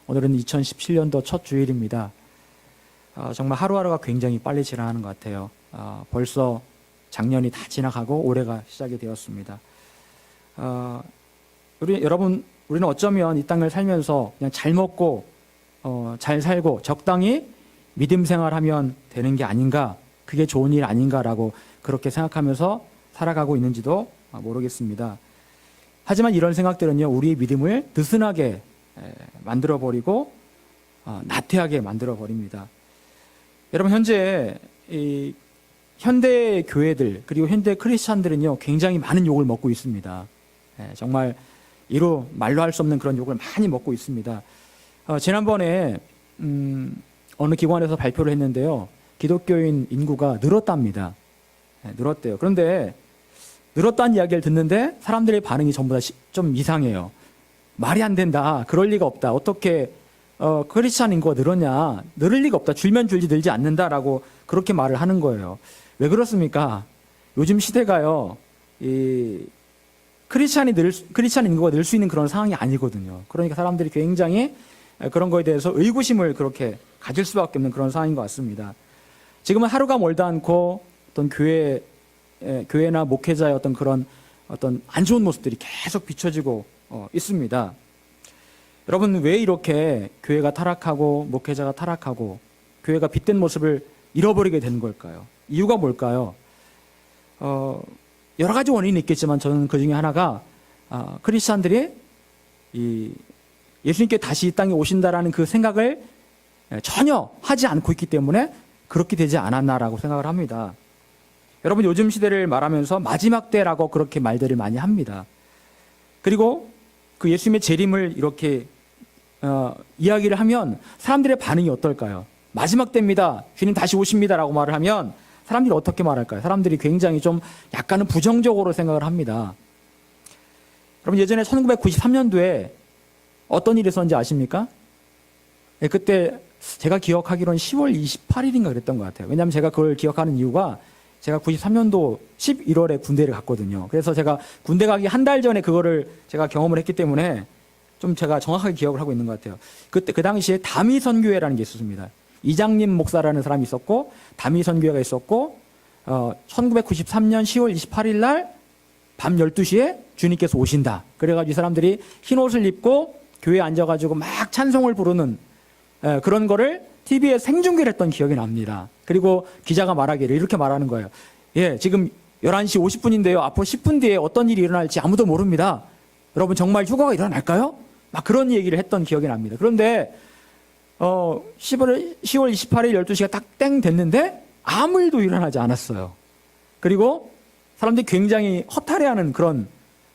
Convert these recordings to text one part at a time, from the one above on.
오늘은 2017년도 첫 주일입니다. 정말 하루하루가 굉장히 빨리 지나가는 것 같아요. 벌써 작년이 다 지나가고 올해가 시작이 되었습니다. 우리는 어쩌면 이 땅을 살면서 그냥 잘 먹고 잘 살고 적당히 믿음 생활하면 되는 게 아닌가, 그게 좋은 일 아닌가라고 그렇게 생각하면서 살아가고 있는지도 모르겠습니다. 하지만 이런 생각들은요, 우리의 믿음을 느슨하게 만들어버리고 나태하게 만들어버립니다. 여러분, 현재 이 현대 교회들 그리고 현대 크리스찬들은요, 굉장히 많은 욕을 먹고 있습니다. 정말 이루 말로 할 수 없는 그런 욕을 많이 먹고 있습니다. 지난번에 어느 기관에서 발표를 했는데요, 기독교인 인구가 늘었답니다. 늘었대요. 그런데 늘었다는 이야기를 듣는데 사람들의 반응이 전부 다 좀 이상해요. 말이 안 된다. 그럴 리가 없다. 어떻게 크리스찬 인구가 늘었냐. 늘을 리가 없다. 줄면 줄지 늘지 않는다라고 그렇게 말을 하는 거예요. 왜 그렇습니까? 요즘 시대가요, 이 크리스찬 인구가 늘 수 있는 그런 상황이 아니거든요. 그러니까 사람들이 굉장히 그런 거에 대해서 의구심을 그렇게 가질 수밖에 없는 그런 상황인 것 같습니다. 지금은 하루가 멀다 않고 어떤 교회나 목회자의 어떤 안 좋은 모습들이 계속 비춰지고 있습니다. 여러분, 왜 이렇게 교회가 타락하고 목회자가 타락하고 교회가 빗된 모습을 잃어버리게 되는 걸까요? 이유가 뭘까요? 여러 가지 원인이 있겠지만 저는 그 중에 하나가 크리스찬들이 예수님께 다시 이 땅에 오신다라는 그 생각을 전혀 하지 않고 있기 때문에 그렇게 되지 않았나라고 생각을 합니다. 여러분, 요즘 시대를 말하면서 마지막 때라고 그렇게 말들을 많이 합니다. 그리고 그 예수님의 재림을 이렇게 이야기를 하면 사람들의 반응이 어떨까요? 마지막 때입니다. 주님 다시 오십니다라고 말을 하면 사람들이 어떻게 말할까요? 사람들이 굉장히 좀 약간은 부정적으로 생각을 합니다. 여러분, 예전에 1993년도에 어떤 일이 있었는지 아십니까? 그때 제가 기억하기로는 10월 28일인가 그랬던 것 같아요. 왜냐하면 제가 그걸 기억하는 이유가 제가 93년도 11월에 군대를 갔거든요. 그래서 제가 군대 가기 한 달 전에 그거를 제가 경험을 했기 때문에 좀 제가 정확하게 기억을 하고 있는 것 같아요. 그 당시에 다미선교회라는 게 있었습니다. 이장님 목사라는 사람이 있었고 다미선교회가 있었고 1993년 10월 28일 날 밤 12시에 주님께서 오신다. 그래가지고 이 사람들이 흰 옷을 입고 교회에 앉아가지고 막 찬송을 부르는 그런 거를 TV에 생중계를 했던 기억이 납니다. 그리고 기자가 말하기를 이렇게 말하는 거예요. 지금 11시 50분인데요. 앞으로 10분 뒤에 어떤 일이 일어날지 아무도 모릅니다. 여러분, 정말 휴가가 일어날까요? 막 그런 얘기를 했던 기억이 납니다. 그런데 10월 28일 12시가 딱 땡 됐는데 아무 일도 일어나지 않았어요. 그리고 사람들이 굉장히 허탈해하는 그런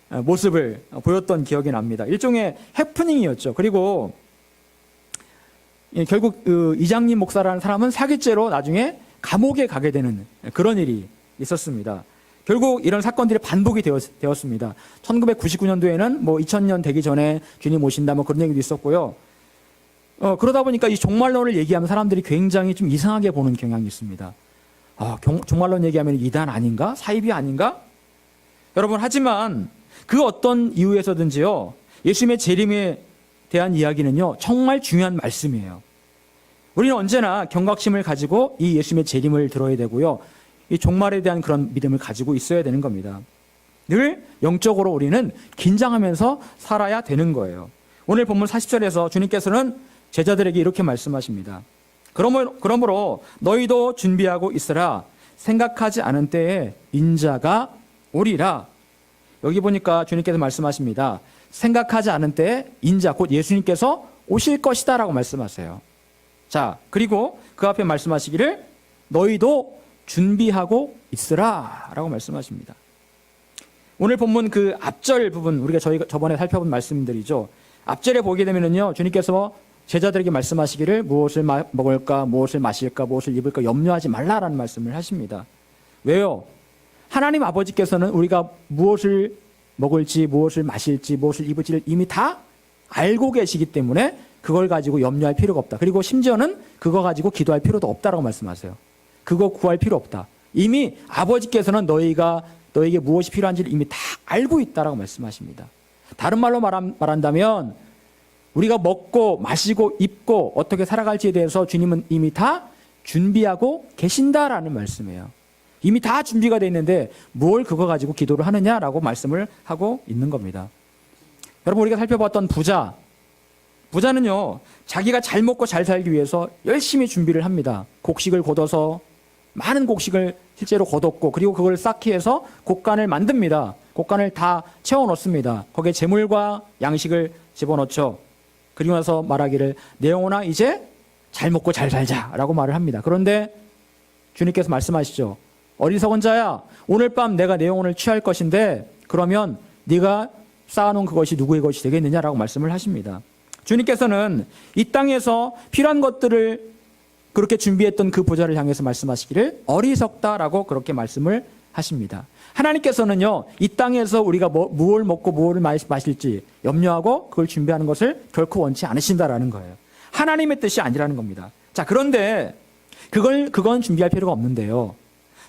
모습을 보였던 기억이 납니다. 일종의 해프닝이었죠. 그리고 결국 이장님 목사라는 사람은 사기죄로 나중에 감옥에 가게 되는 그런 일이 있었습니다. 결국 이런 사건들이 반복이 되었습니다. 1999년도에는 2000년 되기 전에 주님 오신다 그런 얘기도 있었고요. 그러다 보니까 이 종말론을 얘기하면 사람들이 굉장히 좀 이상하게 보는 경향이 있습니다. 종말론 얘기하면 이단 아닌가? 사이비 아닌가? 여러분, 하지만 그 어떤 이유에서든지요, 예수님의 재림에 대한 이야기는요, 정말 중요한 말씀이에요. 우리는 언제나 경각심을 가지고 이 예수님의 재림을 들어야 되고요, 이 종말에 대한 그런 믿음을 가지고 있어야 되는 겁니다. 늘 영적으로 우리는 긴장하면서 살아야 되는 거예요. 오늘 본문 40절에서 주님께서는 제자들에게 이렇게 말씀하십니다. 그러므로 너희도 준비하고 있으라. 생각하지 않은 때에 인자가 오리라. 여기 보니까 주님께서 말씀하십니다. 생각하지 않은 때에 인자, 곧 예수님께서 오실 것이다 라고 말씀하세요. 자, 그리고 그 앞에 말씀하시기를 너희도 준비하고 있으라 라고 말씀하십니다. 오늘 본문 그 앞절 부분, 저희가 저번에 살펴본 말씀들이죠. 앞절에 보게 되면요, 주님께서 제자들에게 말씀하시기를 무엇을 먹을까, 무엇을 마실까, 무엇을 입을까 염려하지 말라라는 말씀을 하십니다. 왜요? 하나님 아버지께서는 우리가 무엇을 먹을지, 무엇을 마실지, 무엇을 입을지를 이미 다 알고 계시기 때문에 그걸 가지고 염려할 필요가 없다. 그리고 심지어는 그거 가지고 기도할 필요도 없다라고 말씀하세요. 그거 구할 필요 없다. 이미 아버지께서는 너에게 무엇이 필요한지를 이미 다 알고 있다라고 말씀하십니다. 다른 말로 말한다면 우리가 먹고 마시고 입고 어떻게 살아갈지에 대해서 주님은 이미 다 준비하고 계신다라는 말씀이에요. 이미 다 준비가 돼 있는데 뭘 그거 가지고 기도를 하느냐라고 말씀을 하고 있는 겁니다. 여러분, 우리가 살펴봤던 부자는요, 자기가 잘 먹고 잘 살기 위해서 열심히 준비를 합니다. 곡식을 걷어서 많은 곡식을 실제로 걷었고, 그리고 그걸 쌓기 위해서 곡간을 만듭니다. 곡간을 다 채워 넣습니다. 거기에 재물과 양식을 집어넣죠. 그리고 나서 말하기를, 내 영혼아 이제 잘 먹고 잘 살자라고 말을 합니다. 그런데 주님께서 말씀하시죠. 어리석은 자야, 오늘 밤 내가 내 영혼을 취할 것인데 그러면 네가 쌓아놓은 그것이 누구의 것이 되겠느냐라고 말씀을 하십니다. 주님께서는 이 땅에서 필요한 것들을 그렇게 준비했던 그 부자를 향해서 말씀하시기를 어리석다라고 그렇게 말씀을 하십니다. 하나님께서는요, 이 땅에서 우리가 무엇을 먹고 무엇을 마실지 염려하고 그걸 준비하는 것을 결코 원치 않으신다라는 거예요. 하나님의 뜻이 아니라는 겁니다. 자, 그런데 그건 준비할 필요가 없는데요.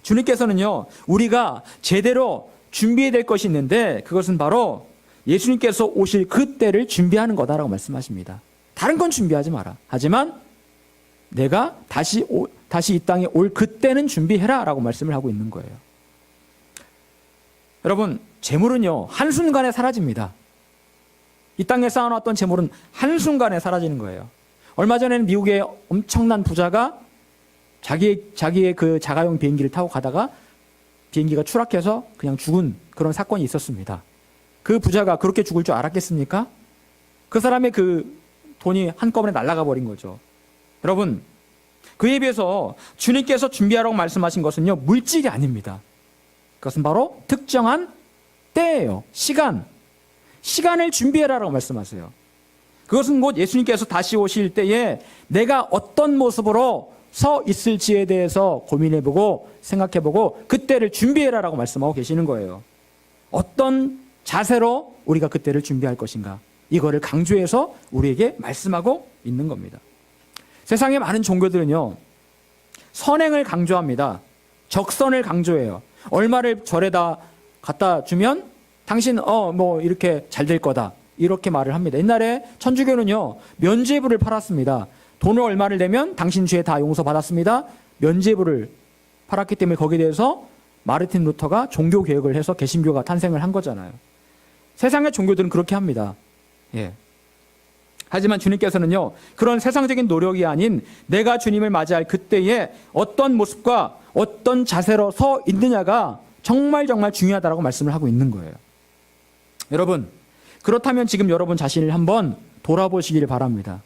주님께서는요, 우리가 제대로 준비해야 될 것이 있는데 그것은 바로 예수님께서 오실 그 때를 준비하는 거다라고 말씀하십니다. 다른 건 준비하지 마라. 하지만 내가 다시 이 땅에 올 그때는 준비해라 라고 말씀을 하고 있는 거예요. 여러분, 재물은요, 한순간에 사라집니다. 이 땅에 쌓아놨던 재물은 한순간에 사라지는 거예요. 얼마 전에는 미국의 엄청난 부자가 자기의 그 자가용 비행기를 타고 가다가 비행기가 추락해서 그냥 죽은 그런 사건이 있었습니다. 그 부자가 그렇게 죽을 줄 알았겠습니까? 그 사람의 그 돈이 한꺼번에 날아가 버린 거죠. 여러분, 그에 비해서 주님께서 준비하라고 말씀하신 것은요, 물질이 아닙니다. 그것은 바로 특정한 때예요. 시간을 준비해라라고 말씀하세요. 그것은 곧 예수님께서 다시 오실 때에 내가 어떤 모습으로 서 있을지에 대해서 고민해보고 생각해보고 그때를 준비해라라고 말씀하고 계시는 거예요. 어떤 자세로 우리가 그때를 준비할 것인가, 이거를 강조해서 우리에게 말씀하고 있는 겁니다. 세상의 많은 종교들은요, 선행을 강조합니다. 적선을 강조해요. 얼마를 절에다 갖다 주면 당신 이렇게 잘 될 거다, 이렇게 말을 합니다. 옛날에 천주교는요, 면죄부를 팔았습니다. 돈을 얼마를 내면 당신 죄 다 용서받았습니다. 면죄부를 팔았기 때문에 거기에 대해서 마르틴 루터가 종교개혁을 해서 개신교가 탄생을 한 거잖아요. 세상의 종교들은 그렇게 합니다. 예. 하지만 주님께서는요, 그런 세상적인 노력이 아닌 내가 주님을 맞이할 그때에 어떤 모습과 어떤 자세로 서 있느냐가 정말 중요하다고 말씀을 하고 있는 거예요. 여러분, 그렇다면 지금 여러분 자신을 한번 돌아보시기를 바랍니다.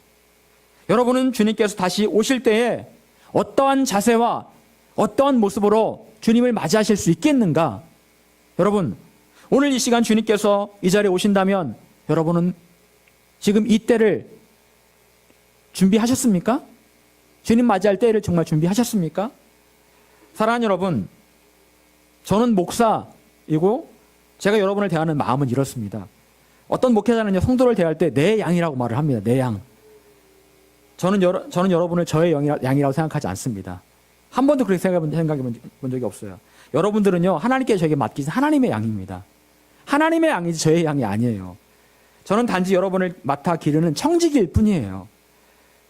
여러분은 주님께서 다시 오실 때에 어떠한 자세와 어떠한 모습으로 주님을 맞이하실 수 있겠는가? 여러분, 오늘 이 시간 주님께서 이 자리에 오신다면 여러분은 지금 이 때를 준비하셨습니까? 주님 맞이할 때를 정말 준비하셨습니까? 사랑하는 여러분, 저는 목사이고 제가 여러분을 대하는 마음은 이렇습니다. 어떤 목회자는요, 성도를 대할 때 내 양이라고 말을 합니다. 내 양. 저는 여러분을 저의 양이라고 생각하지 않습니다. 한 번도 그렇게 생각해 본 적이 없어요. 여러분들은요, 하나님께 저에게 맡기신 하나님의 양입니다. 하나님의 양이지 저의 양이 아니에요. 저는 단지 여러분을 맡아 기르는 청지기일 뿐이에요.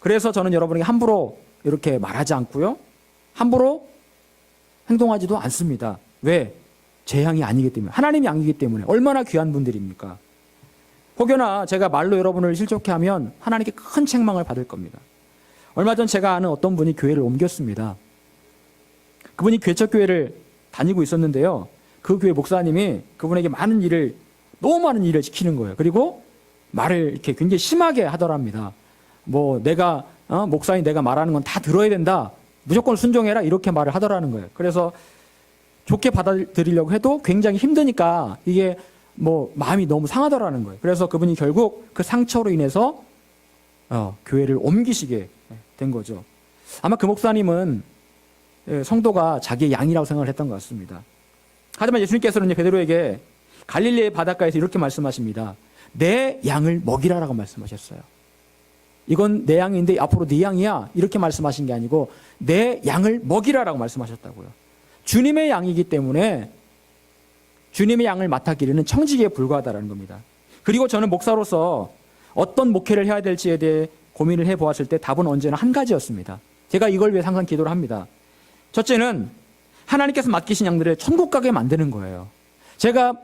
그래서 저는 여러분에게 함부로 이렇게 말하지 않고요, 함부로 행동하지도 않습니다. 왜? 제 양이 아니기 때문에, 하나님의 양이기 때문에. 얼마나 귀한 분들입니까? 혹여나 제가 말로 여러분을 실족해 하면 하나님께 큰 책망을 받을 겁니다. 얼마 전 제가 아는 어떤 분이 교회를 옮겼습니다. 그분이 개척교회를 다니고 있었는데요, 그 교회 목사님이 그분에게 너무 많은 일을 시키는 거예요. 그리고 말을 이렇게 굉장히 심하게 하더랍니다. 내가 목사님 내가 말하는 건 다 들어야 된다, 무조건 순종해라, 이렇게 말을 하더라는 거예요. 그래서 좋게 받아들이려고 해도 굉장히 힘드니까 이게 마음이 너무 상하더라는 거예요. 그래서 그분이 결국 그 상처로 인해서 교회를 옮기시게 된 거죠. 아마 그 목사님은 성도가 자기의 양이라고 생각을 했던 것 같습니다. 하지만 예수님께서는 베드로에게 갈릴리의 바닷가에서 이렇게 말씀하십니다. 내 양을 먹이라라고 말씀하셨어요. 이건 내 양인데 앞으로 네 양이야, 이렇게 말씀하신 게 아니고 내 양을 먹이라라고 말씀하셨다고요. 주님의 양이기 때문에 주님의 양을 맡아 기르는 청지기에 불과하다는 겁니다. 그리고 저는 목사로서 어떤 목회를 해야 될지에 대해 고민을 해보았을 때 답은 언제나 한 가지였습니다. 제가 이걸 위해 항상 기도를 합니다. 첫째는 하나님께서 맡기신 양들을 천국 가게 만드는 거예요. 제가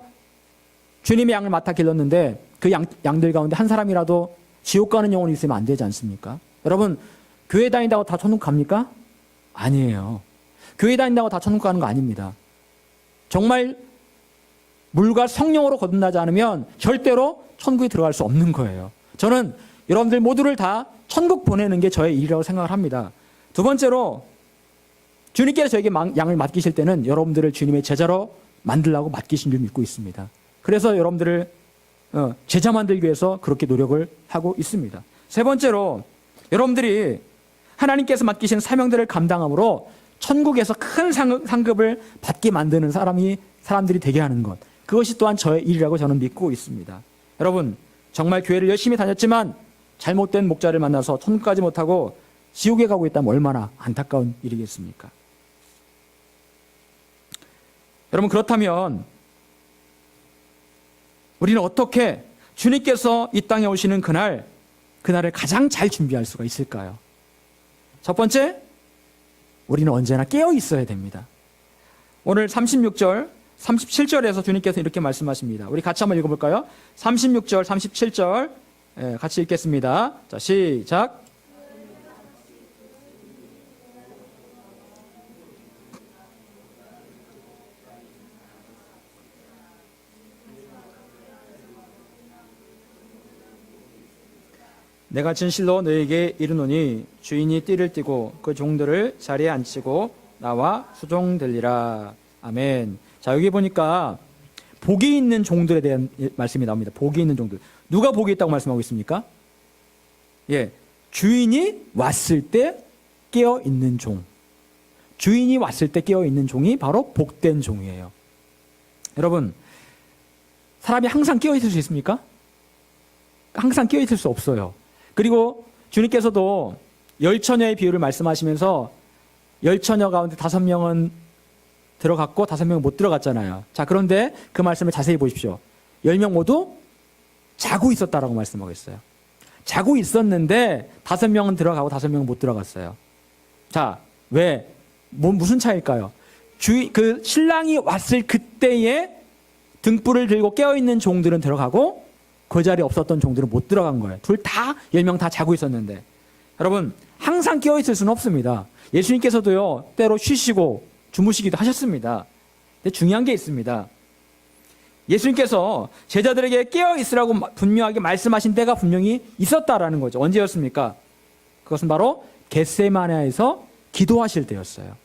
주님의 양을 맡아 길렀는데 그 양들 가운데 한 사람이라도 지옥 가는 영혼이 있으면 안 되지 않습니까? 여러분, 교회 다닌다고 다 천국 갑니까? 아니에요. 교회 다닌다고 다 천국 가는 거 아닙니다. 정말 물과 성령으로 거듭나지 않으면 절대로 천국에 들어갈 수 없는 거예요. 저는 여러분들 모두를 다 천국 보내는 게 저의 일이라고 생각을 합니다. 두 번째로 주님께서 저에게 양을 맡기실 때는 여러분들을 주님의 제자로 만들라고 맡기신 줄 믿고 있습니다. 그래서 여러분들을 제자 만들기 위해서 그렇게 노력을 하고 있습니다. 세 번째로 여러분들이 하나님께서 맡기신 사명들을 감당함으로 천국에서 큰 상급을 받게 만드는 사람들이 되게 하는 것, 그것이 또한 저의 일이라고 저는 믿고 있습니다. 여러분, 정말 교회를 열심히 다녔지만 잘못된 목자를 만나서 천국 가지 못하고 지옥에 가고 있다면 얼마나 안타까운 일이겠습니까? 여러분, 그렇다면 우리는 어떻게 주님께서 이 땅에 오시는 그날을 가장 잘 준비할 수가 있을까요? 첫 번째, 우리는 언제나 깨어 있어야 됩니다. 오늘 36절, 37절에서 주님께서 이렇게 말씀하십니다. 우리 같이 한번 읽어볼까요? 36절, 37절 같이 읽겠습니다. 자, 시작. 내가 진실로 너에게 이르노니 주인이 띠를 띠고 그 종들을 자리에 앉히고 나와 수종되리라. 아멘. 자, 여기 보니까 복이 있는 종들에 대한 말씀이 나옵니다. 복이 있는 종들. 누가 복이 있다고 말씀하고 있습니까? 예, 주인이 왔을 때 깨어 있는 종. 주인이 왔을 때 깨어 있는 종이 바로 복된 종이에요. 여러분, 사람이 항상 깨어 있을 수 있습니까? 항상 깨어 있을 수 없어요. 그리고 주님께서도 10처녀의 비유를 말씀하시면서 10처녀 가운데 5명은 들어갔고 5명은 못 들어갔잖아요. 자, 그런데 그 말씀을 자세히 보십시오. 10명 모두 자고 있었다라고 말씀하고 있어요. 자고 있었는데 5명은 들어가고 5명은 못 들어갔어요. 자, 왜? 무슨 차이일까요? 그 신랑이 왔을 그때에 등불을 들고 깨어있는 종들은 들어가고 그 자리에 없었던 종들은 못 들어간 거예요. 10명 다 자고 있었는데. 여러분, 항상 깨어있을 수는 없습니다. 예수님께서도요, 때로 쉬시고 주무시기도 하셨습니다. 근데 중요한 게 있습니다. 예수님께서 제자들에게 깨어있으라고 분명하게 말씀하신 때가 분명히 있었다라는 거죠. 언제였습니까? 그것은 바로 겟세마네에서 기도하실 때였어요.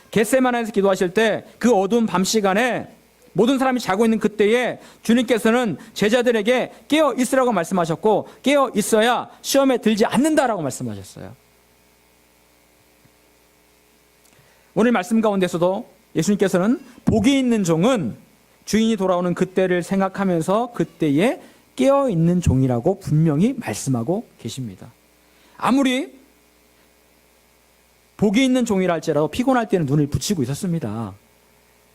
겟세마네에서 기도하실 때 그 어두운 밤 시간에 모든 사람이 자고 있는 그때에 주님께서는 제자들에게 깨어 있으라고 말씀하셨고 깨어 있어야 시험에 들지 않는다라고 말씀하셨어요. 오늘 말씀 가운데서도 예수님께서는 복이 있는 종은 주인이 돌아오는 그때를 생각하면서 그때에 깨어 있는 종이라고 분명히 말씀하고 계십니다. 아무리 복이 있는 종이라 할지라도 피곤할 때는 눈을 붙이고 있었습니다.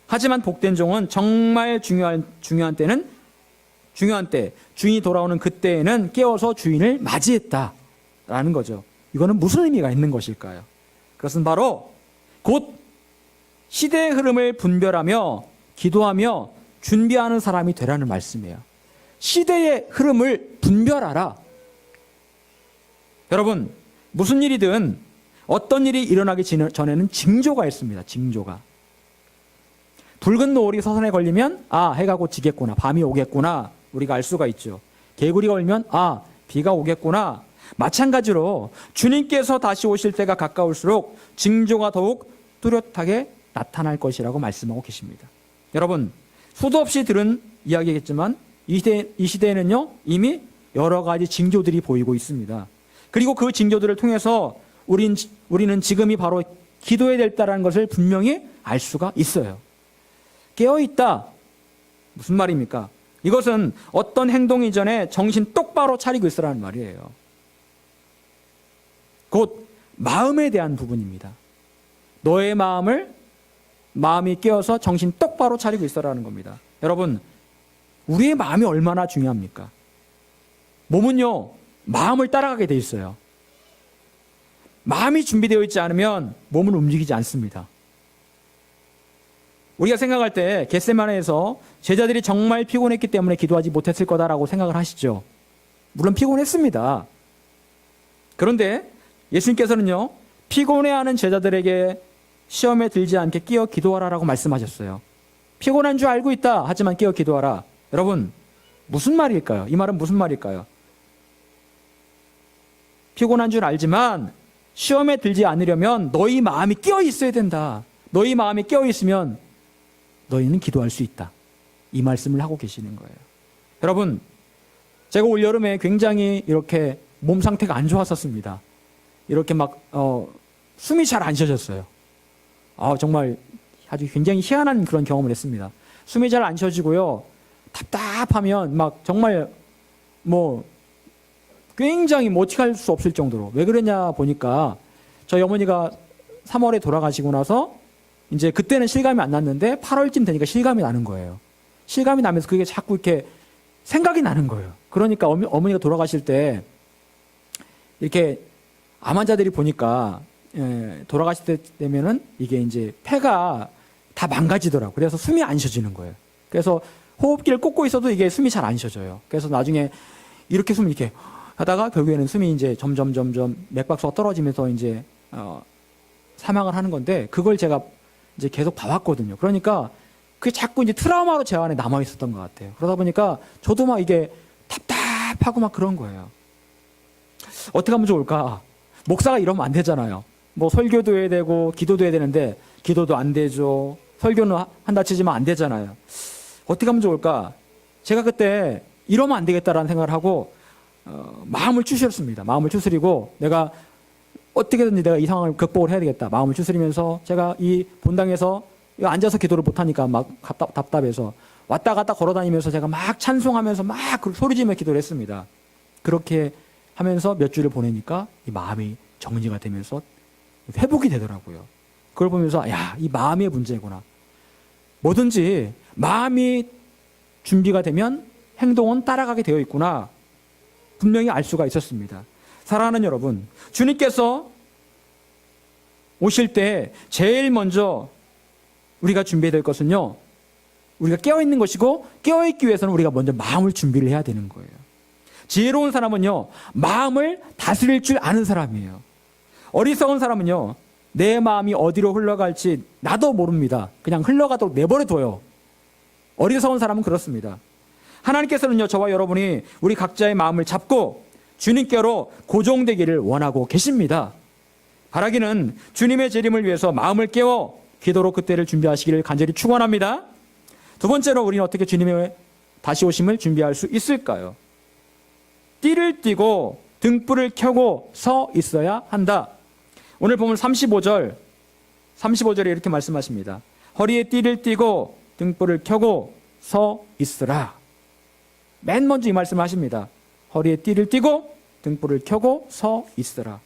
하지만 복된 종은 정말 중요한 때, 주인이 돌아오는 그때에는 깨어서 주인을 맞이했다라는 거죠. 이거는 무슨 의미가 있는 것일까요? 그것은 바로 곧 시대의 흐름을 분별하며 기도하며 준비하는 사람이 되라는 말씀이에요. 시대의 흐름을 분별하라. 여러분, 무슨 일이든 어떤 일이 일어나기 전에는 징조가 있습니다. 징조가. 붉은 노을이 서산에 걸리면 해가 곧 지겠구나, 밤이 오겠구나, 우리가 알 수가 있죠. 개구리가 울면 비가 오겠구나. 마찬가지로 주님께서 다시 오실 때가 가까울수록 징조가 더욱 뚜렷하게 나타날 것이라고 말씀하고 계십니다. 여러분, 수도 없이 들은 이야기겠지만 이 시대에는요, 이미 여러 가지 징조들이 보이고 있습니다. 그리고 그 징조들을 통해서 우리는 지금이 바로 기도해야 될 때라는 것을 분명히 알 수가 있어요. 깨어있다. 무슨 말입니까? 이것은 어떤 행동 이전에 정신 똑바로 차리고 있으라는 말이에요. 곧 마음에 대한 부분입니다. 너의 마음이 깨어서 정신 똑바로 차리고 있어라는 겁니다. 여러분, 우리의 마음이 얼마나 중요합니까? 몸은요, 마음을 따라가게 돼 있어요. 마음이 준비되어 있지 않으면 몸은 움직이지 않습니다. 우리가 생각할 때 겟세마네에서 제자들이 정말 피곤했기 때문에 기도하지 못했을 거다라고 생각을 하시죠. 물론 피곤했습니다. 그런데 예수님께서는요, 피곤해하는 제자들에게 시험에 들지 않게 끼어 기도하라라고 말씀하셨어요. 피곤한 줄 알고 있다. 하지만 끼어 기도하라. 여러분, 무슨 말일까요? 이 말은 무슨 말일까요? 피곤한 줄 알지만 시험에 들지 않으려면 너희 마음이 끼어 있어야 된다. 너희 마음이 끼어 있으면 너희는 기도할 수 있다. 이 말씀을 하고 계시는 거예요. 여러분, 제가 올 여름에 굉장히 이렇게 몸 상태가 안 좋았었습니다. 이렇게 막 숨이 잘 안 쉬어졌어요. 정말 아주 굉장히 희한한 그런 경험을 했습니다. 숨이 잘 안 쉬어지고요. 답답하면 막 정말 굉장히 어떻게 할 수 없을 정도로. 왜 그러냐 보니까 저희 어머니가 3월에 돌아가시고 나서 이제 그때는 실감이 안 났는데 8월쯤 되니까 실감이 나는 거예요. 실감이 나면서 그게 자꾸 이렇게 생각이 나는 거예요. 그러니까 어머니가 돌아가실 때 이렇게 암 환자들이 보니까 돌아가실 때 되면은 이게 이제 폐가 다 망가지더라고요. 그래서 숨이 안 쉬어지는 거예요. 그래서 호흡기를 꽂고 있어도 이게 숨이 잘 안 쉬어져요. 그래서 나중에 이렇게 숨 이렇게 하다가 결국에는 숨이 이제 점점 맥박수가 떨어지면서 이제 사망을 하는 건데, 그걸 제가 이제 계속 봐왔거든요. 그러니까 그게 자꾸 이제 트라우마로 제 안에 남아 있었던 것 같아요. 그러다 보니까 저도 막 이게 답답하고 막 그런 거예요. 어떻게 하면 좋을까? 목사가 이러면 안 되잖아요. 설교도 해야 되고 기도도 해야 되는데 기도도 안 되죠. 설교는 한다 치지만 안 되잖아요. 어떻게 하면 좋을까? 제가 그때 이러면 안 되겠다라는 생각을 하고 마음을 추스렸습니다. 마음을 추스리고 내가 어떻게든지 내가 이 상황을 극복을 해야 되겠다. 마음을 추스리면서 제가 이 본당에서 앉아서 기도를 못하니까 막 답답해서 왔다 갔다 걸어다니면서 제가 막 찬송하면서 막 소리지며 기도를 했습니다. 그렇게 하면서 몇 주를 보내니까 이 마음이 정리가 되면서 회복이 되더라고요. 그걸 보면서 이 마음의 문제구나. 뭐든지 마음이 준비가 되면 행동은 따라가게 되어 있구나. 분명히 알 수가 있었습니다. 사랑하는 여러분, 주님께서 오실 때 제일 먼저 우리가 준비해야 될 것은요, 우리가 깨어있는 것이고, 깨어있기 위해서는 우리가 먼저 마음을 준비를 해야 되는 거예요. 지혜로운 사람은요, 마음을 다스릴 줄 아는 사람이에요. 어리석은 사람은요, 내 마음이 어디로 흘러갈지 나도 모릅니다. 그냥 흘러가도록 내버려둬요. 어리석은 사람은 그렇습니다. 하나님께서는요, 저와 여러분이 우리 각자의 마음을 잡고 주님께로 고정되기를 원하고 계십니다. 바라기는 주님의 재림을 위해서 마음을 깨워 기도로 그때를 준비하시기를 간절히 축원합니다. 두 번째로 우리는 어떻게 주님의 다시 오심을 준비할 수 있을까요? 띠를 띠고 등불을 켜고 서 있어야 한다. 오늘 보면 35절에 이렇게 말씀하십니다. 허리에 띠를 띠고 등불을 켜고 서 있으라. 맨 먼저 이 말씀을 하십니다. 허리에 띠를 띠고 등불을 켜고 서 있으라.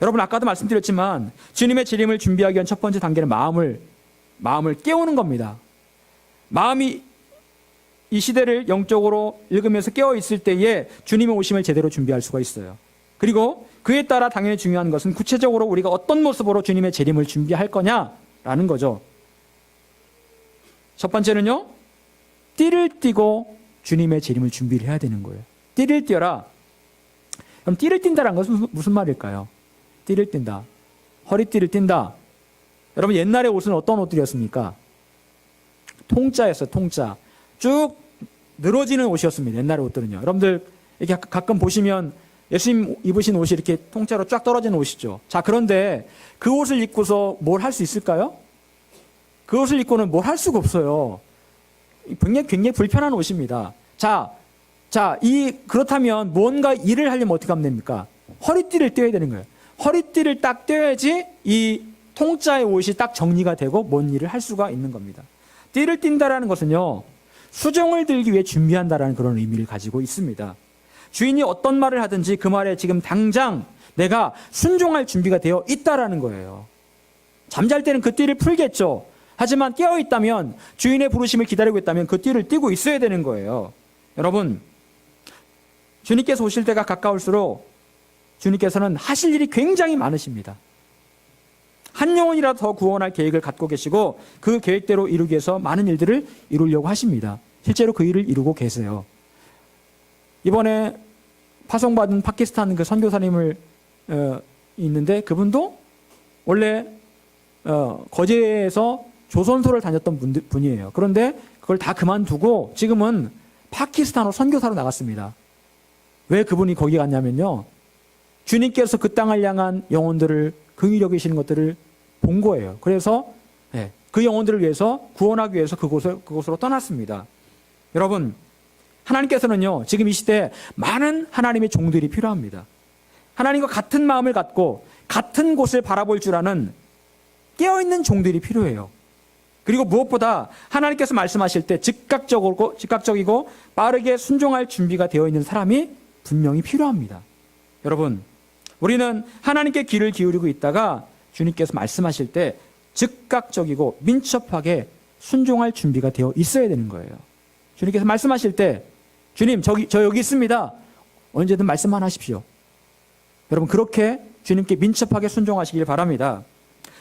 여러분, 아까도 말씀드렸지만 주님의 재림을 준비하기 위한 첫 번째 단계는 마음을 깨우는 겁니다. 마음이 이 시대를 영적으로 읽으면서 깨어 있을 때에 주님의 오심을 제대로 준비할 수가 있어요. 그리고 그에 따라 당연히 중요한 것은 구체적으로 우리가 어떤 모습으로 주님의 재림을 준비할 거냐라는 거죠. 첫 번째는요, 띠를 띠고 주님의 재림을 준비를 해야 되는 거예요. 띠를 띠어라. 그럼 띠를 띈다는 것은 무슨 말일까요? 띠를 띈다. 허리띠를 띈다. 여러분, 옛날에 옷은 어떤 옷들이었습니까? 통짜였어요. 통짜. 쭉 늘어지는 옷이었습니다. 옛날의 옷들은요. 여러분들 이렇게 가끔 보시면 예수님 입으신 옷이 이렇게 통짜로 쫙 떨어지는 옷이죠. 자, 그런데 그 옷을 입고서 뭘 할 수 있을까요? 그 옷을 입고는 뭘 할 수가 없어요. 굉장히 불편한 옷입니다. 그렇다면 뭔가 일을 하려면 어떻게 하면 됩니까? 허리띠를 떼야 되는 거예요. 허리띠를 딱 떼야지 이 통짜의 옷이 딱 정리가 되고 뭔 일을 할 수가 있는 겁니다. 띠를 띈다라는 것은요, 수종을 들기 위해 준비한다라는 그런 의미를 가지고 있습니다. 주인이 어떤 말을 하든지 그 말에 지금 당장 내가 순종할 준비가 되어 있다라는 거예요. 잠잘 때는 그 띠를 풀겠죠. 하지만 깨어 있다면, 주인의 부르심을 기다리고 있다면 그 띠를 띠고 있어야 되는 거예요. 여러분, 주님께서 오실 때가 가까울수록 주님께서는 하실 일이 굉장히 많으십니다. 한 영혼이라도 더 구원할 계획을 갖고 계시고 그 계획대로 이루기 위해서 많은 일들을 이루려고 하십니다. 실제로 그 일을 이루고 계세요. 이번에 파송받은 파키스탄 그 선교사님을 있는데 그분도 원래 거제에서 조선소를 다녔던 분이에요. 그런데 그걸 다 그만두고 지금은 파키스탄으로 선교사로 나갔습니다. 왜 그분이 거기 갔냐면요, 주님께서 그 땅을 향한 영혼들을 긍휼히 여기시는 것들을 본 거예요. 그래서 그 영혼들을 위해서 구원하기 위해서 그곳으로 떠났습니다. 여러분, 하나님께서는요 지금 이 시대에 많은 하나님의 종들이 필요합니다. 하나님과 같은 마음을 갖고 같은 곳을 바라볼 줄 아는 깨어있는 종들이 필요해요. 그리고 무엇보다 하나님께서 말씀하실 때 즉각적이고 빠르게 순종할 준비가 되어 있는 사람이 분명히 필요합니다. 여러분, 우리는 하나님께 귀를 기울이고 있다가 주님께서 말씀하실 때 즉각적이고 민첩하게 순종할 준비가 되어 있어야 되는 거예요. 주님께서 말씀하실 때 주님 저 여기 있습니다. 언제든 말씀만 하십시오. 여러분, 그렇게 주님께 민첩하게 순종하시길 바랍니다.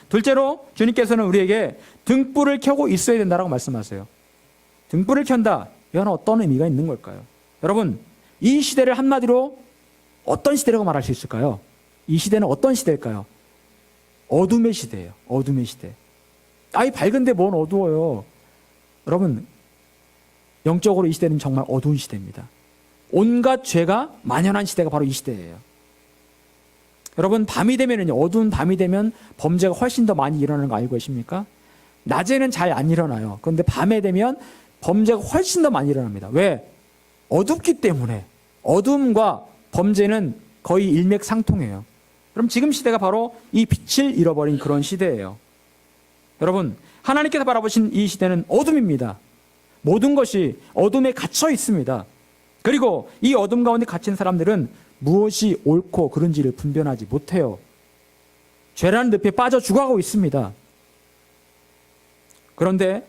둘째로 주님께서는 우리에게 등불을 켜고 있어야 된다고 말씀하세요. 등불을 켠다. 이건 어떤 의미가 있는 걸까요? 여러분, 이 시대를 한마디로 어떤 시대라고 말할 수 있을까요? 이 시대는 어떤 시대일까요? 어둠의 시대예요. 어둠의 시대. 아이 밝은데 뭔 어두워요. 여러분, 영적으로 이 시대는 정말 어두운 시대입니다. 온갖 죄가 만연한 시대가 바로 이 시대예요. 여러분, 밤이 되면은요, 어두운 밤이 되면 범죄가 훨씬 더 많이 일어나는 거 알고 계십니까? 낮에는 잘 안 일어나요. 그런데 밤에 되면 범죄가 훨씬 더 많이 일어납니다. 왜? 어둡기 때문에. 어둠과 범죄는 거의 일맥상통해요. 그럼 지금 시대가 바로 이 빛을 잃어버린 그런 시대예요. 여러분, 하나님께서 바라보신 이 시대는 어둠입니다. 모든 것이 어둠에 갇혀 있습니다. 그리고 이 어둠 가운데 갇힌 사람들은 무엇이 옳고 그른지를 분별하지 못해요. 죄라는 늪에 빠져 죽어가고 있습니다. 그런데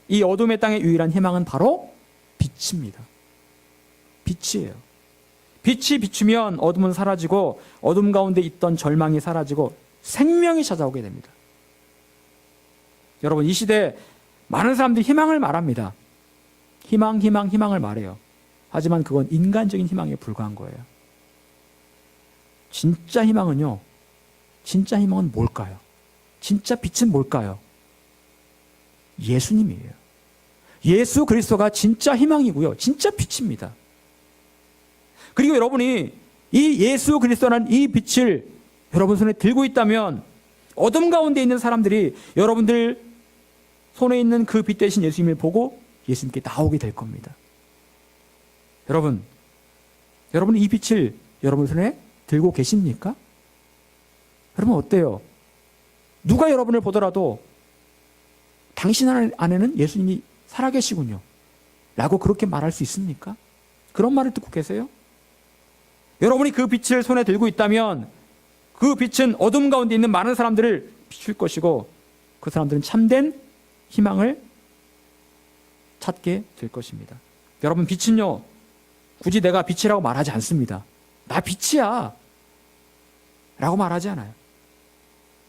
이 어둠의 땅의 유일한 희망은 바로 빛입니다. 빛이에요. 빛이 비추면 어둠은 사라지고 어둠 가운데 있던 절망이 사라지고 생명이 찾아오게 됩니다. 여러분, 이 시대에 많은 사람들이 희망을 말합니다. 희망을 말해요. 하지만 그건 인간적인 희망에 불과한 거예요. 진짜 희망은 뭘까요? 진짜 빛은 뭘까요? 예수님이에요. 예수 그리스도가 진짜 희망이고요. 진짜 빛입니다. 그리고 여러분이 이 예수 그리스도라는 이 빛을 여러분 손에 들고 있다면 어둠 가운데 있는 사람들이 여러분들 손에 있는 그 빛 대신 예수님을 보고 예수님께 나오게 될 겁니다. 여러분 이 빛을 여러분 손에 들고 계십니까? 여러분 어때요? 누가 여러분을 보더라도 당신 안에는 예수님이 살아계시군요 라고 그렇게 말할 수 있습니까? 그런 말을 듣고 계세요? 여러분이 그 빛을 손에 들고 있다면 그 빛은 어둠 가운데 있는 많은 사람들을 비출 것이고 그 사람들은 참된 희망을 찾게 될 것입니다. 여러분, 빛은요 굳이 내가 빛이라고 말하지 않습니다. 나 빛이야 라고 말하지 않아요.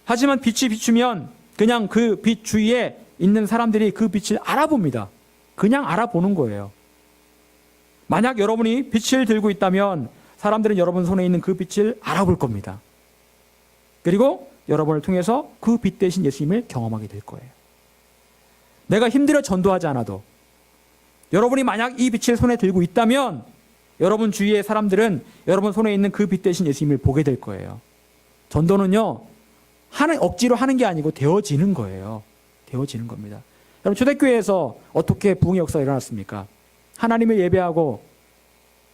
하지만 빛이 비추면 그냥 그 빛 주위에 있는 사람들이 그 빛을 알아봅니다. 그냥 알아보는 거예요. 만약 여러분이 빛을 들고 있다면 사람들은 여러분 손에 있는 그 빛을 알아볼 겁니다. 그리고 여러분을 통해서 그 빛 대신 예수님을 경험하게 될 거예요. 내가 힘들어 전도하지 않아도 여러분이 만약 이 빛을 손에 들고 있다면 여러분 주위의 사람들은 여러분 손에 있는 그 빛 대신 예수님을 보게 될 거예요. 전도는요 억지로 하는 게 아니고 되어지는 거예요. 되어지는 겁니다. 여러분, 초대교회에서 어떻게 부흥의 역사가 일어났습니까? 하나님을 예배하고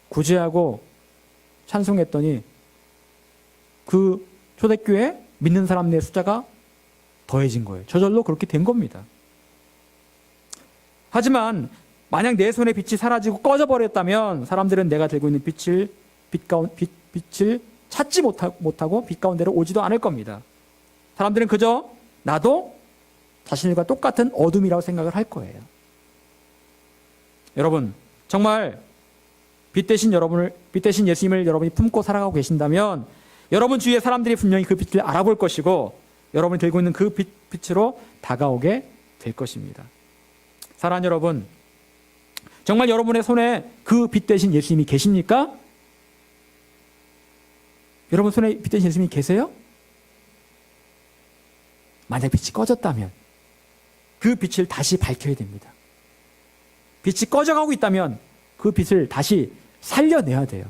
구제하고 찬송했더니 그 초대교회 믿는 사람들의 숫자가 더해진 거예요. 저절로 그렇게 된 겁니다. 하지만 만약 내 손에 빛이 사라지고 꺼져버렸다면 사람들은 내가 들고 있는 빛을 찾지 못하고 빛 가운데로 오지도 않을 겁니다. 사람들은 그저 나도 자신과 똑같은 어둠이라고 생각을 할 거예요. 여러분, 정말 빛 대신 예수님을 여러분이 품고 살아가고 계신다면 여러분 주위의 사람들이 분명히 그 빛을 알아볼 것이고 여러분이 들고 있는 그 빛으로 다가오게 될 것입니다. 사랑하는 여러분, 정말 여러분의 손에 그 빛 대신 예수님이 계십니까? 여러분 손에 빛 대신 예수님이 계세요? 만약 빛이 꺼졌다면 그 빛을 다시 밝혀야 됩니다. 빛이 꺼져가고 있다면 그 빛을 다시 살려내야 돼요.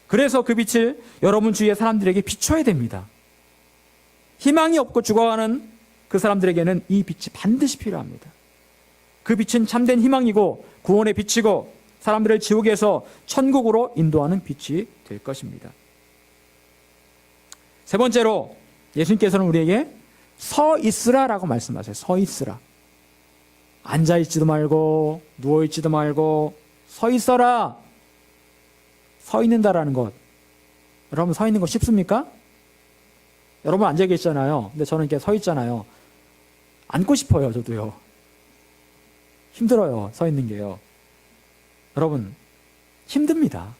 그래서 그 빛을 여러분 주위의 사람들에게 비춰야 됩니다. 희망이 없고 죽어가는 그 사람들에게는 이 빛이 반드시 필요합니다. 그 빛은 참된 희망이고 구원의 빛이고 사람들을 지옥에서 천국으로 인도하는 빛이 될 것입니다. 세 번째로 예수님께서는 우리에게 서 있으라라고 말씀하세요. 서 있으라. 앉아있지도 말고 누워있지도 말고 서 있어라. 서 있는다라는 것. 여러분 서 있는 거 쉽습니까? 여러분 앉아 계시잖아요. 근데 저는 이렇게 서 있잖아요. 앉고 싶어요. 저도요. 힘들어요. 서 있는 게요. 여러분 힘듭니다.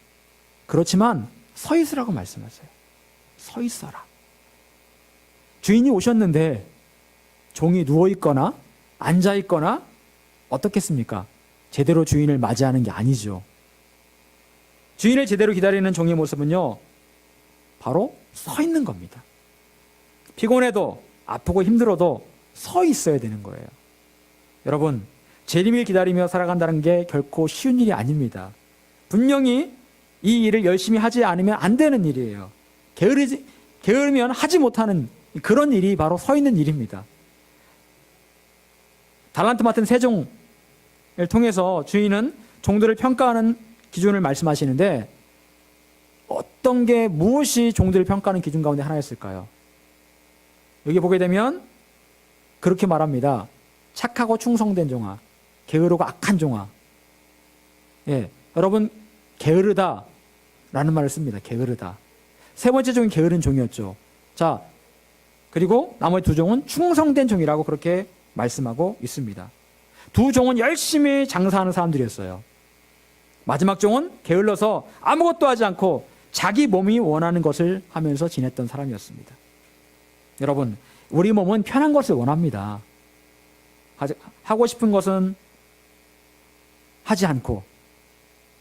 그렇지만 서 있으라고 말씀하세요. 서 있어라. 주인이 오셨는데 종이 누워있거나 앉아있거나 어떻겠습니까? 제대로 주인을 맞이하는 게 아니죠. 주인을 제대로 기다리는 종의 모습은요, 바로 서 있는 겁니다. 피곤해도 아프고 힘들어도 서 있어야 되는 거예요. 여러분, 재림을 기다리며 살아간다는 게 결코 쉬운 일이 아닙니다. 분명히 이 일을 열심히 하지 않으면 안 되는 일이에요. 게으르면 하지 못하는 그런 일이 바로 서 있는 일입니다. 달란트 맡은 세종을 통해서 주인은 종들을 평가하는 기준을 말씀하시는데 어떤 게 무엇이 종들을 평가하는 기준 가운데 하나였을까요? 여기 보게 되면 그렇게 말합니다. 착하고 충성된 종아, 게으르고 악한 종아. 예, 여러분 게으르다 라는 말을 씁니다. 게으르다. 세 번째 종이 게으른 종이었죠. 자, 그리고 나머지 두 종은 충성된 종이라고 그렇게 말씀하고 있습니다. 두 종은 열심히 장사하는 사람들이었어요. 마지막 종은 게을러서 아무것도 하지 않고 자기 몸이 원하는 것을 하면서 지냈던 사람이었습니다. 여러분, 우리 몸은 편한 것을 원합니다. 하고 싶은 것은 하지 않고,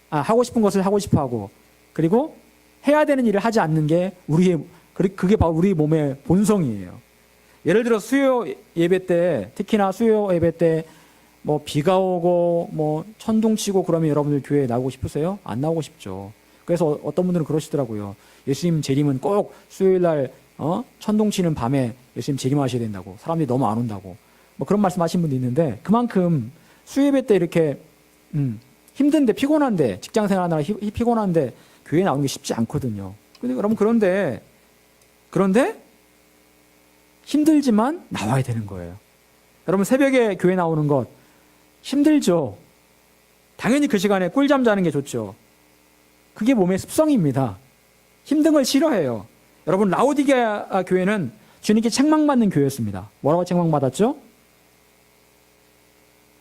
하고 싶은 것을 하고 싶어 하고, 그리고 해야 되는 일을 하지 않는 게 그게 바로 우리 몸의 본성이에요. 예를 들어 수요 예배 때, 특히나 수요 예배 때 뭐 비가 오고 뭐 천둥 치고 그러면 여러분들 교회에 나오고 싶으세요? 안 나오고 싶죠. 그래서 어떤 분들은 그러시더라고요. 예수님 재림은 꼭 수요일 날 천둥 치는 밤에 예수님 재림하셔야 된다고. 사람들이 너무 안 온다고. 뭐 그런 말씀하신 분도 있는데 그만큼 수요 예배 때 이렇게 힘든데 피곤한데 직장 생활하느라 피곤한데 교회에 나오는 게 쉽지 않거든요. 근데 여러분 그런데 힘들지만 나와야 되는 거예요. 여러분 새벽에 교회 나오는 것 힘들죠. 당연히 그 시간에 꿀잠 자는 게 좋죠. 그게 몸의 습성입니다. 힘든 걸 싫어해요. 여러분 라오디게아 교회는 주님께 책망받는 교회였습니다. 뭐라고 책망받았죠?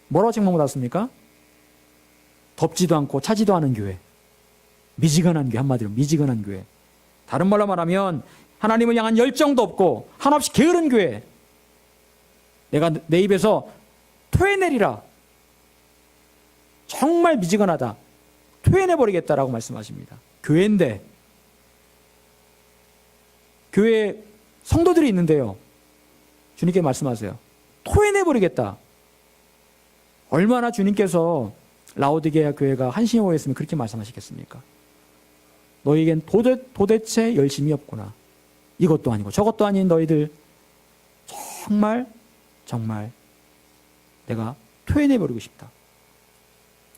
뭐라고 책망받았습니까? 덥지도 않고 차지도 않은 교회. 미지근한 교회, 한마디로 미지근한 교회. 다른 말로 말하면 하나님을 향한 열정도 없고 한없이 게으른 교회. 내가 내 입에서 토해내리라. 정말 미지근하다. 토해내버리겠다라고 말씀하십니다. 교회인데 교회에 성도들이 있는데요. 주님께 말씀하세요. 토해내버리겠다. 얼마나 주님께서 라오디게아 교회가 한심해 보였으면 그렇게 말씀하시겠습니까? 너희에겐 도대체 열심이 없구나. 이것도 아니고 저것도 아닌 너희들 정말 내가 토해내버리고 싶다.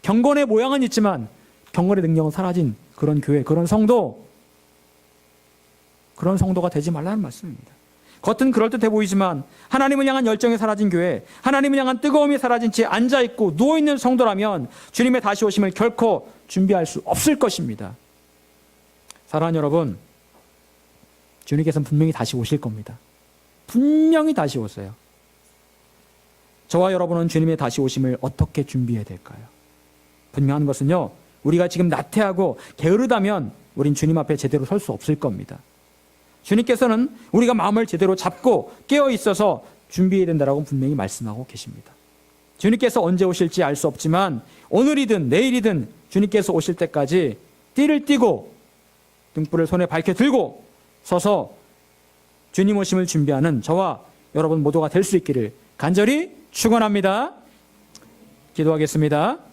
경건의 모양은 있지만 경건의 능력은 사라진 그런 교회, 그런 성도가 되지 말라는 말씀입니다. 겉은 그럴듯해 보이지만 하나님을 향한 열정이 사라진 교회, 하나님을 향한 뜨거움이 사라진 채 앉아있고 누워있는 성도라면 주님의 다시 오심을 결코 준비할 수 없을 것입니다. 사랑하는 여러분, 주님께서는 분명히 다시 오실 겁니다. 분명히 다시 오세요. 저와 여러분은 주님의 다시 오심을 어떻게 준비해야 될까요? 분명한 것은요, 우리가 지금 나태하고 게으르다면 우린 주님 앞에 제대로 설 수 없을 겁니다. 주님께서는 우리가 마음을 제대로 잡고 깨어 있어서 준비해야 된다라고 분명히 말씀하고 계십니다. 주님께서 언제 오실지 알 수 없지만 오늘이든 내일이든 주님께서 오실 때까지 띠를 띠고 등불을 손에 밝게 들고 서서 주님 오심을 준비하는 저와 여러분 모두가 될 수 있기를 간절히 축원합니다. 기도하겠습니다.